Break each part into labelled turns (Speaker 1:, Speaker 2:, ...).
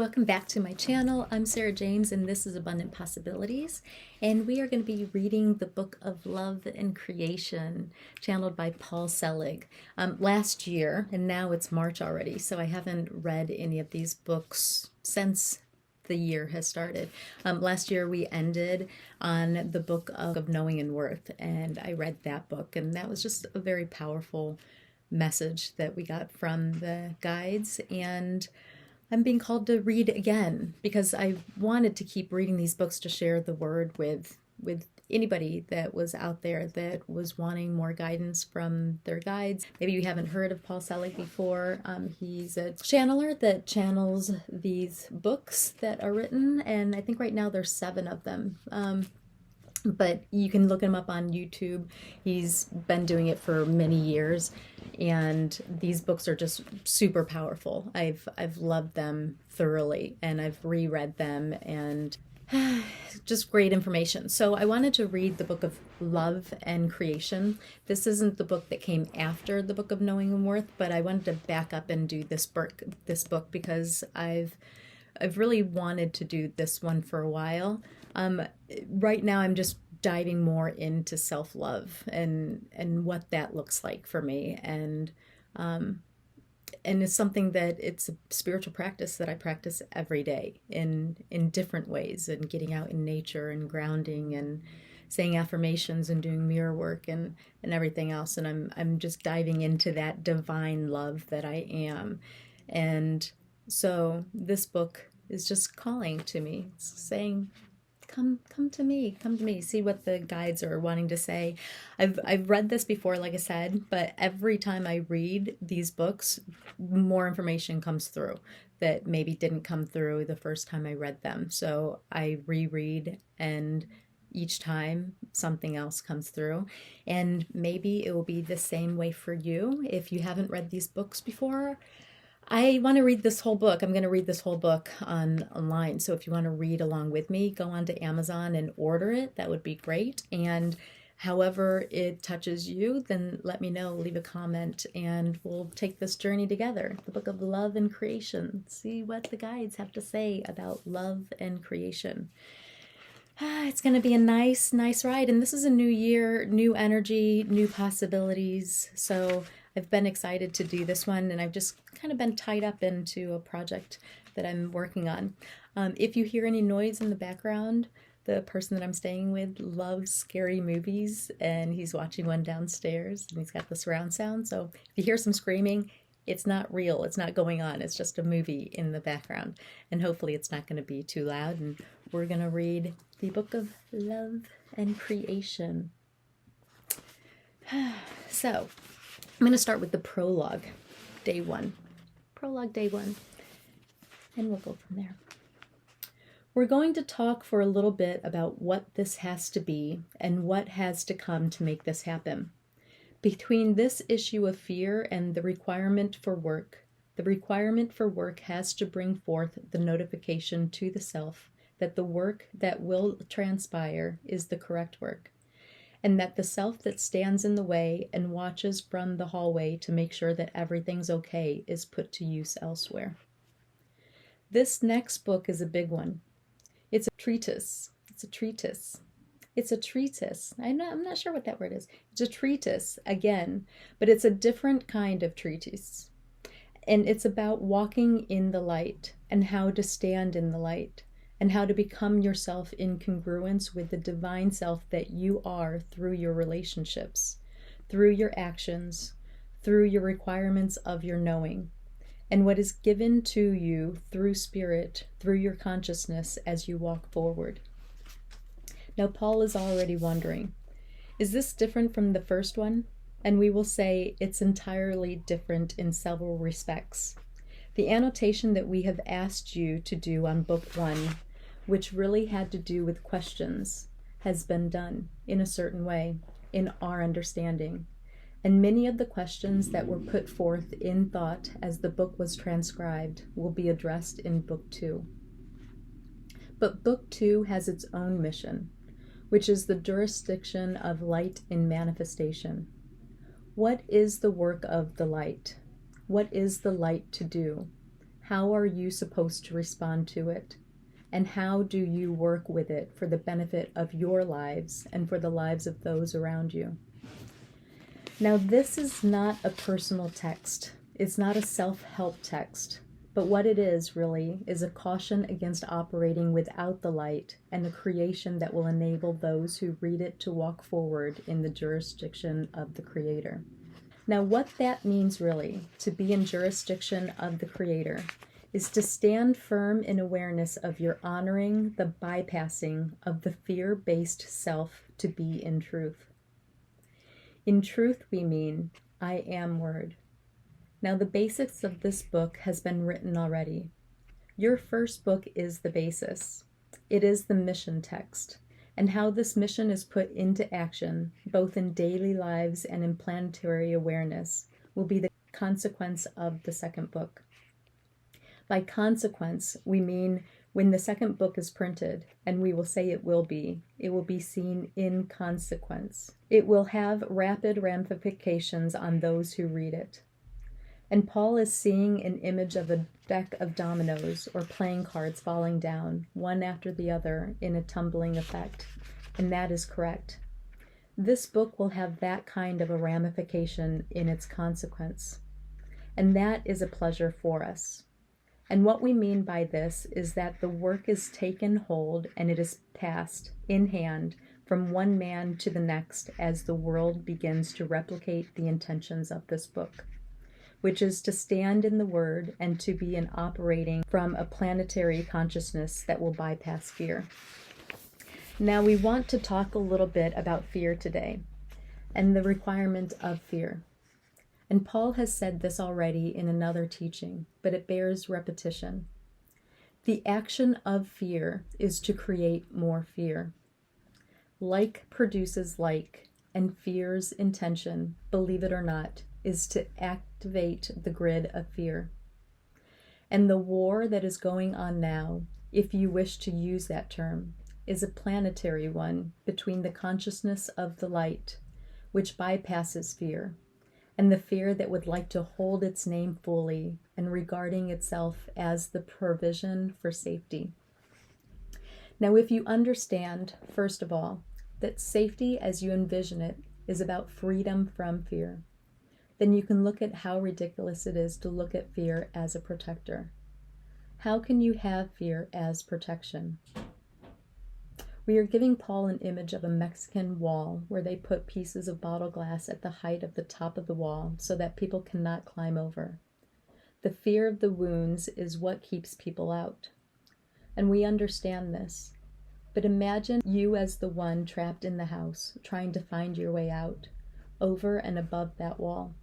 Speaker 1: Welcome back to my channel. I'm Sarah James and this is Abundant Possibilities, and we are going to be reading the book of Love and Creation, channeled by Paul Selig. Last year, and now it's March already, so I haven't read any of these books since the year has started. Last year we ended on the book of Knowing and Worth, and I read that book, and that was just a very powerful message that we got from the guides. And I'm being called to read again because I wanted to keep reading these books to share the word with anybody that was out there that was wanting more guidance from their guides. Maybe you haven't heard of Paul Selig before. He's a channeler that channels these books that are written, and I think right now there's 7 of them. But you can look him up on YouTube. He's been doing it for many years, and these books are just super powerful. I've loved them thoroughly, and I've reread them, and just great information. So I wanted to read the book of Love and Creation. This isn't the book that came after the book of Knowing and Worth, but I wanted to back up and do this book because I've really wanted to do this one for a while. Right now I'm just diving more into self-love and what that looks like for me. And it's something that it's a spiritual practice that I practice every day in different ways, and getting out in nature and grounding and saying affirmations and doing mirror work and everything else. And I'm just diving into that divine love that I am. And so this book is just calling to me. It's saying, come to me, see what the guides are wanting to say. I've read this before, like I said, but every time I read these books, more information comes through that maybe didn't come through the first time I read them. So I reread, and each time something else comes through. And maybe it will be the same way for you if you haven't read these books before. I want to read this whole book. I'm going to read this whole book online. So if you want to read along with me, go onto Amazon and order it. That would be great. And however it touches you, then let me know, leave a comment, and we'll take this journey together. The book of Love and Creation. See what the guides have to say about love and creation. It's going to be a nice ride. And this is a new year, new energy, new possibilities. So I've been excited to do this one, and I've just kind of been tied up into a project that I'm working on. If you hear any noise in the background, the person that I'm staying with loves scary movies, and he's watching one downstairs, and he's got the surround sound. So if you hear some screaming, it's not real. It's not going on. It's just a movie in the background, and hopefully it's not going to be too loud. And we're going to read the book of Love and Creation. So I'm going to start with the prologue, day 1. Prologue, day 1. And we'll go from there. We're going to talk for a little bit about what this has to be and what has to come to make this happen. Between this issue of fear and the requirement for work has to bring forth the notification to the self that the work that will transpire is the correct work, and that the self that stands in the way and watches from the hallway to make sure that everything's okay is put to use elsewhere. This next book is a big one. It's a treatise. I'm not sure what that word is. It's a treatise again, but it's a different kind of treatise. And it's about walking in the light and how to stand in the light, and how to become yourself in congruence with the divine self that you are through your relationships, through your actions, through your requirements of your knowing, and what is given to you through spirit, through your consciousness as you walk forward. Now, Paul is already wondering, is this different from the first one? And we will say it's entirely different in several respects. The annotation that we have asked you to do on book 1, which really had to do with questions, has been done in a certain way, in our understanding. And many of the questions that were put forth in thought as the book was transcribed will be addressed in book 2. But book 2 has its own mission, which is the jurisdiction of light in manifestation. What is the work of the light? What is the light to do? How are you supposed to respond to it? And how do you work with it for the benefit of your lives and for the lives of those around you? Now, this is not a personal text. It's not a self-help text. But what it is, really, is a caution against operating without the light and the creation that will enable those who read it to walk forward in the jurisdiction of the Creator. Now, what that means, really, to be in jurisdiction of the Creator, is to stand firm in awareness of your honoring the bypassing of the fear-based self to be in truth. In truth, we mean, I am word. Now, the basics of this book has been written already. Your first book is the basis. It is the mission text, and how this mission is put into action, both in daily lives and in planetary awareness, will be the consequence of the second book. By consequence, we mean when the second book is printed, and we will say it will be seen in consequence. It will have rapid ramifications on those who read it. And Paul is seeing an image of a deck of dominoes or playing cards falling down, one after the other, in a tumbling effect. And that is correct. This book will have that kind of a ramification in its consequence. And that is a pleasure for us. And what we mean by this is that the work is taken hold and it is passed in hand from one man to the next as the world begins to replicate the intentions of this book, which is to stand in the Word and to be an operating from a planetary consciousness that will bypass fear. Now we want to talk a little bit about fear today and the requirement of fear. And Paul has said this already in another teaching, but it bears repetition. The action of fear is to create more fear. Like produces like, and fear's intention, believe it or not, is to activate the grid of fear. And the war that is going on now, if you wish to use that term, is a planetary one between the consciousness of the light, which bypasses fear, and the fear that would like to hold its name fully and regarding itself as the provision for safety. Now, if you understand, first of all, that safety as you envision it is about freedom from fear, then you can look at how ridiculous it is to look at fear as a protector. How can you have fear as protection? We are giving Paul an image of a Mexican wall where they put pieces of bottle glass at the height of the top of the wall so that people cannot climb over. The fear of the wounds is what keeps people out. And we understand this. But imagine you as the one trapped in the house, trying to find your way out, over and above that wall.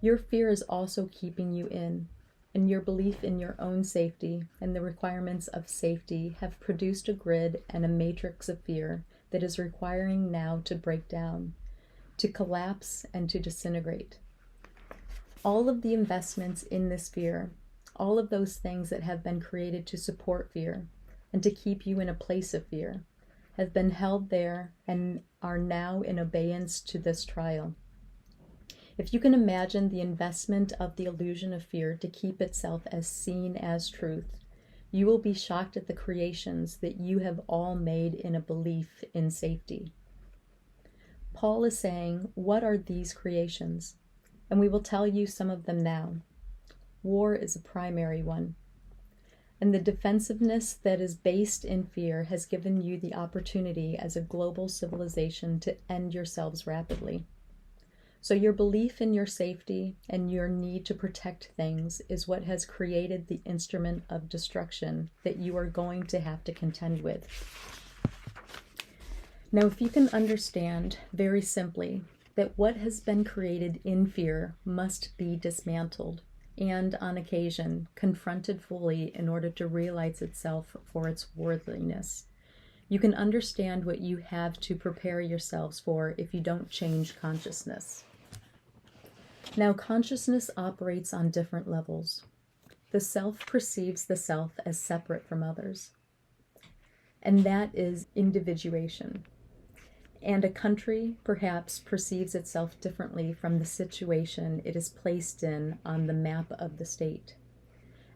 Speaker 1: Your fear is also keeping you in, and your belief in your own safety and the requirements of safety have produced a grid and a matrix of fear that is requiring now to break down, to collapse, and to disintegrate. All of the investments in this fear, all of those things that have been created to support fear and to keep you in a place of fear, have been held there and are now in abeyance to this trial. If you can imagine the investment of the illusion of fear to keep itself as seen as truth, you will be shocked at the creations that you have all made in a belief in safety. Paul is saying, what are these creations? And we will tell you some of them now. War is a primary one. And the defensiveness that is based in fear has given you the opportunity as a global civilization to end yourselves rapidly. So your belief in your safety and your need to protect things is what has created the instrument of destruction that you are going to have to contend with. Now, if you can understand very simply that what has been created in fear must be dismantled and, on occasion, confronted fully in order to realize itself for its worthiness, you can understand what you have to prepare yourselves for if you don't change consciousness. Now, consciousness operates on different levels. The self perceives the self as separate from others, and that is individuation. And a country perhaps perceives itself differently from the situation it is placed in on the map of the state.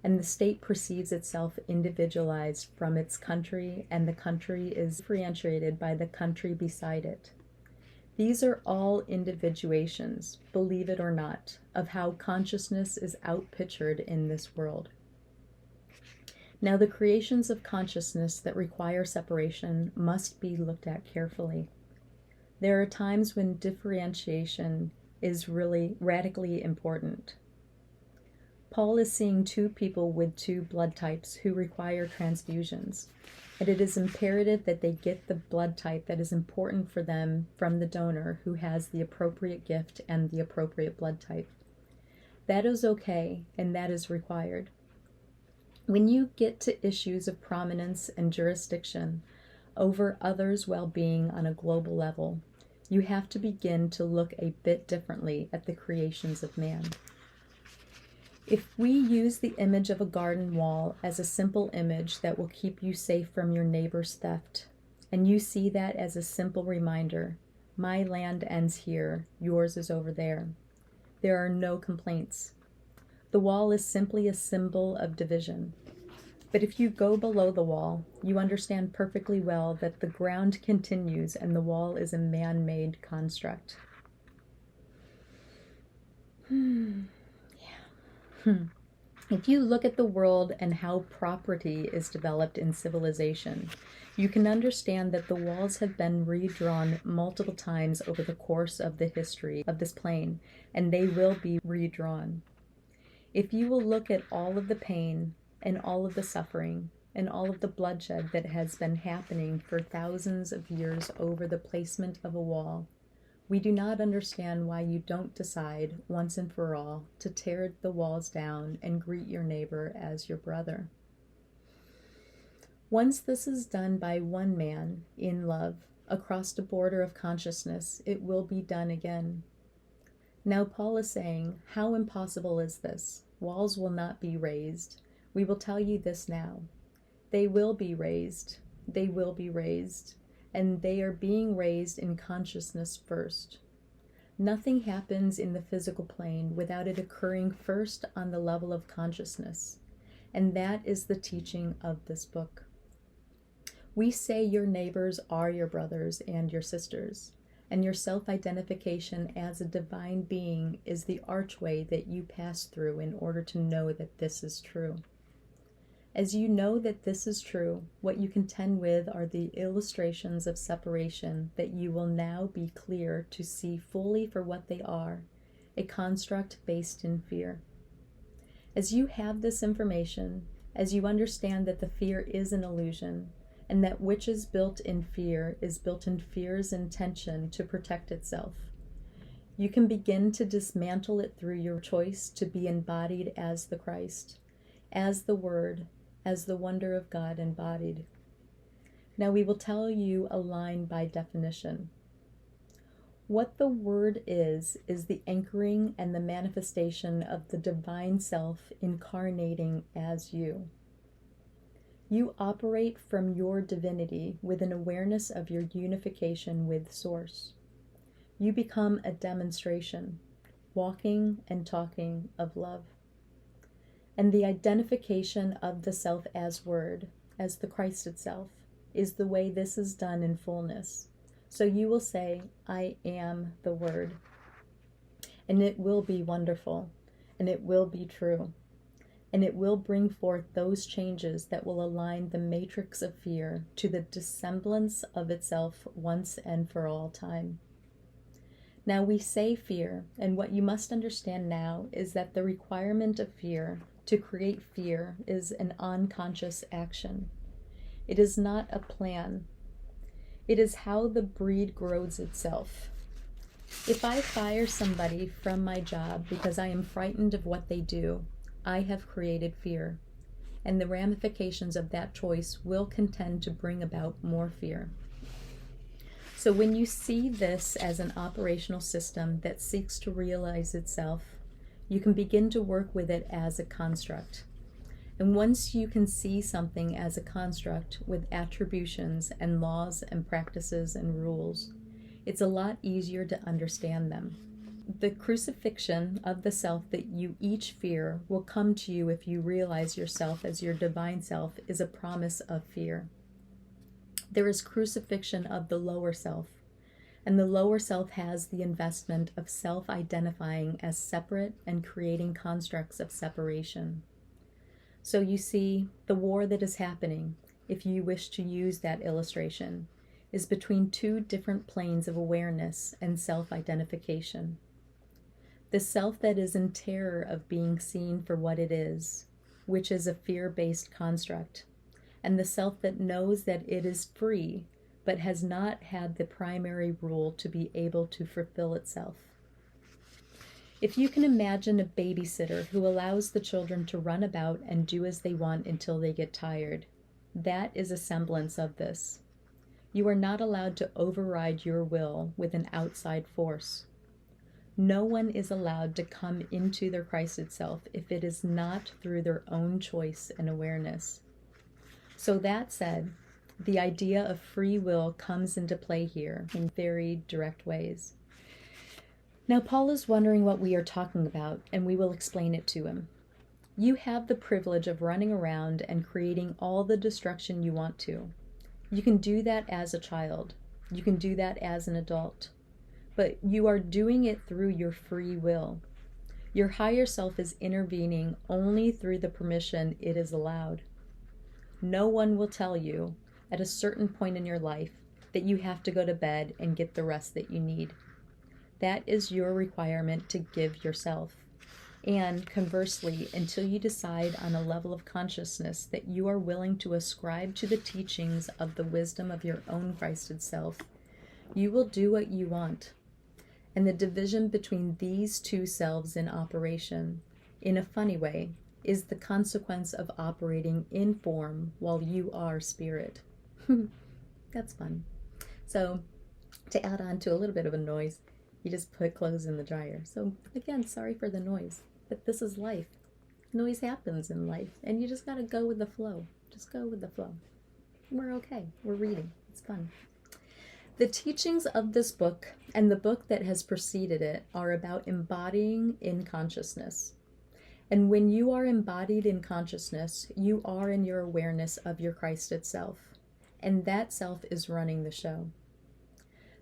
Speaker 1: and the state perceives itself individualized from its country, and the country is differentiated by the country beside it. These are all individuations, believe it or not, of how consciousness is outpictured in this world. Now, the creations of consciousness that require separation must be looked at carefully. There are times when differentiation is really radically important. Paul is seeing two people with two blood types who require transfusions, and it is imperative that they get the blood type that is important for them from the donor who has the appropriate gift and the appropriate blood type. That is okay, and that is required. When you get to issues of prominence and jurisdiction over others' well-being on a global level, you have to begin to look a bit differently at the creations of man. If we use the image of a garden wall as a simple image that will keep you safe from your neighbor's theft, and you see that as a simple reminder, my land ends here, yours is over there, there are no complaints. The wall is simply a symbol of division. But if you go below the wall, you understand perfectly well that the ground continues and the wall is a man-made construct. If you look at the world and how property is developed in civilization, you can understand that the walls have been redrawn multiple times over the course of the history of this plane, and they will be redrawn. If you will look at all of the pain and all of the suffering and all of the bloodshed that has been happening for thousands of years over the placement of a wall, we do not understand why you don't decide once and for all to tear the walls down and greet your neighbor as your brother. Once this is done by one man in love across the border of consciousness, it will be done again. Now Paul is saying, how impossible is this? Walls will not be raised. We will tell you this now. They will be raised. They will be raised. And they are being raised in consciousness first. Nothing happens in the physical plane without it occurring first on the level of consciousness. And that is the teaching of this book. We say your neighbors are your brothers and your sisters, and your self-identification as a divine being is the archway that you pass through in order to know that this is true. As you know that this is true, what you contend with are the illustrations of separation that you will now be clear to see fully for what they are, a construct based in fear. As you have this information, as you understand that the fear is an illusion, and that which is built in fear's intention to protect itself, you can begin to dismantle it through your choice to be embodied as the Christ, as the Word, as the wonder of God embodied. Now we will tell you a line by definition. What the Word is the anchoring and the manifestation of the divine self incarnating as you. You operate from your divinity with an awareness of your unification with Source. You become a demonstration, walking and talking of love. And the identification of the self as Word, as the Christ itself, is the way this is done in fullness. So you will say, I am the Word. And it will be wonderful, and it will be true. And it will bring forth those changes that will align the matrix of fear to the dissemblance of itself once and for all time. Now we say fear, and what you must understand now is that the requirement of fear to create fear is an unconscious action. It is not a plan. It is how the breed grows itself. If I fire somebody from my job because I am frightened of what they do, I have created fear, and the ramifications of that choice will contend to bring about more fear. So when you see this as an operational system that seeks to realize itself, you can begin to work with it as a construct. And once you can see something as a construct with attributions and laws and practices and rules, it's a lot easier to understand them. The crucifixion of the self that you each fear will come to you if you realize yourself as your divine self is a promise of fear. There is crucifixion of the lower self, and the lower self has the investment of self-identifying as separate and creating constructs of separation. So you see, the war that is happening, if you wish to use that illustration, is between two different planes of awareness and self-identification. The self that is in terror of being seen for what it is, which is a fear-based construct, and the self that knows that it is free, but has not had the primary rule to be able to fulfill itself. If you can imagine a babysitter who allows the children to run about and do as they want until they get tired, that is a semblance of this. You are not allowed to override your will with an outside force. No one is allowed to come into their Christed self if it is not through their own choice and awareness. So that said, the idea of free will comes into play here in very direct ways. Now, Paul is wondering what we are talking about, and we will explain it to him. You have the privilege of running around and creating all the destruction you want to. You can do that as a child. You can do that as an adult. But you are doing it through your free will. Your higher self is intervening only through the permission it is allowed. No one will tell you at a certain point in your life that you have to go to bed and get the rest that you need. That is your requirement to give yourself. And conversely, until you decide on a level of consciousness that you are willing to ascribe to the teachings of the wisdom of your own Christed self, you will do what you want. And the division between these two selves in operation, in a funny way, is the consequence of operating in form while you are spirit. That's fun. So, to add on to a little bit of a noise, you just put clothes in the dryer. So, again, sorry for the noise, but this is life. Noise happens in life, and you just got to go with the flow. Just go with the flow. We're okay. We're reading. It's fun. The teachings of this book and the book that has preceded it are about embodying in consciousness. And when you are embodied in consciousness, you are in your awareness of your Christed self. And that self is running the show.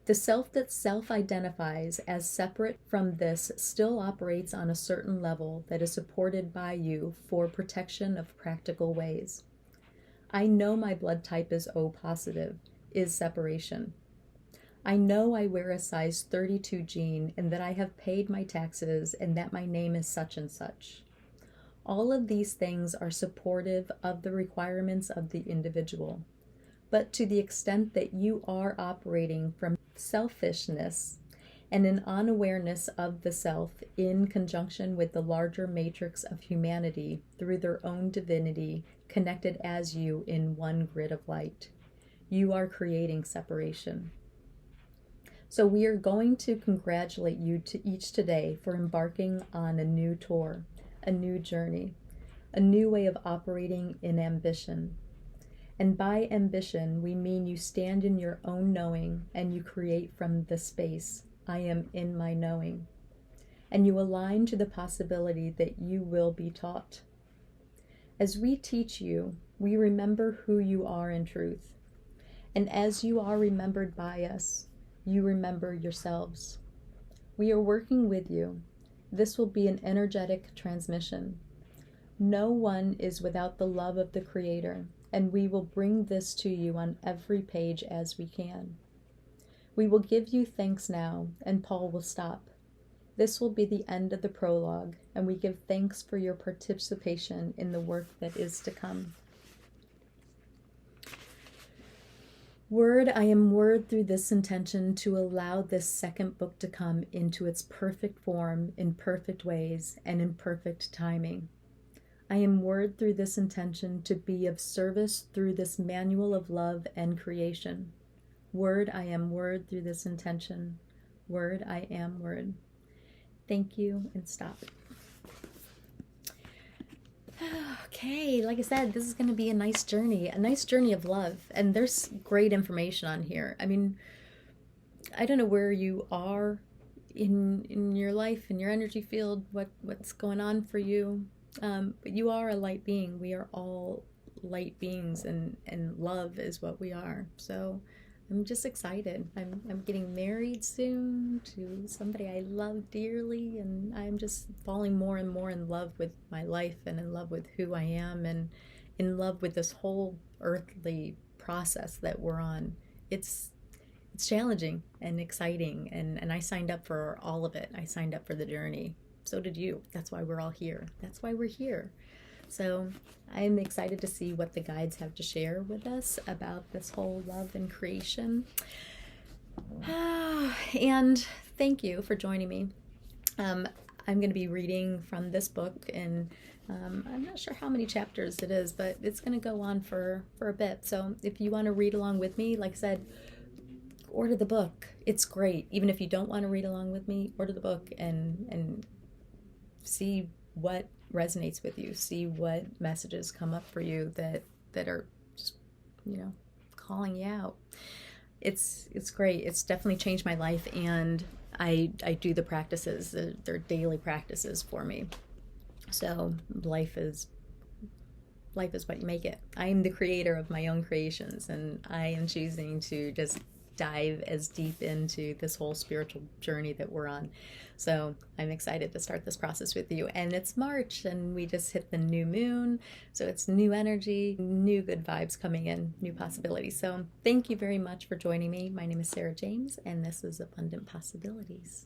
Speaker 1: The self that self-identifies as separate from this still operates on a certain level that is supported by you for protection of practical ways. I know my blood type is O positive, is separation. I know I wear a size 32 jean and that I have paid my taxes and that my name is such and such. All of these things are supportive of the requirements of the individual. But to the extent that you are operating from selfishness and an unawareness of the self in conjunction with the larger matrix of humanity through their own divinity connected as you in one grid of light, you are creating separation. So we are going to congratulate you to each today for embarking on a new tour, a new journey, a new way of operating in ambition. And by ambition, we mean you stand in your own knowing and you create from the space, I am in my knowing. And you align to the possibility that you will be taught. As we teach you, we remember who you are in truth. And as you are remembered by us, you remember yourselves. We are working with you. This will be an energetic transmission. No one is without the love of the Creator, and we will bring this to you on every page as we can. We will give you thanks now, and Paul will stop. This will be the end of the prologue, and we give thanks for your participation in the work that is to come. Word, I am word through this intention to allow this second book to come into its perfect form in perfect ways and in perfect timing. I am word through this intention to be of service through this manual of love and creation. Word, I am word through this intention. Word, I am word. Thank you, and stop. Okay, like I said, this is going to be a nice journey of love. And there's great information on here. I mean, I don't know where you are in your life, in your energy field, what's going on for you. But you are a light being. We are all light beings, and love is what we are. So I'm just excited. I'm getting married soon to somebody I love dearly, and I'm just falling more and more in love with my life, and in love with who I am, and in love with this whole earthly process that we're on. It's challenging and exciting, and I signed up for all of it. I signed up for the journey. So did you. That's why we're all here. That's why we're here. So I'm excited to see what the guides have to share with us about this whole love and creation. And thank you for joining me. I'm going to be reading from this book, and I'm not sure how many chapters it is, but it's going to go on for a bit. So if you want to read along with me, like I said, order the book. It's great. Even if you don't want to read along with me, order the book and see what resonates with you. See what messages come up for you that are just, calling you out. It's great. It's definitely changed my life, and I do the practices. They're daily practices for me. So life is what you make it. I am the creator of my own creations, and I am choosing to just dive as deep into this whole spiritual journey that we're on. So I'm excited to start this process with you. And it's March, and we just hit the new moon. So it's new energy, new good vibes coming in, new possibilities. So thank you very much for joining me. My name is Sarah James, and this is Abundant Possibilities.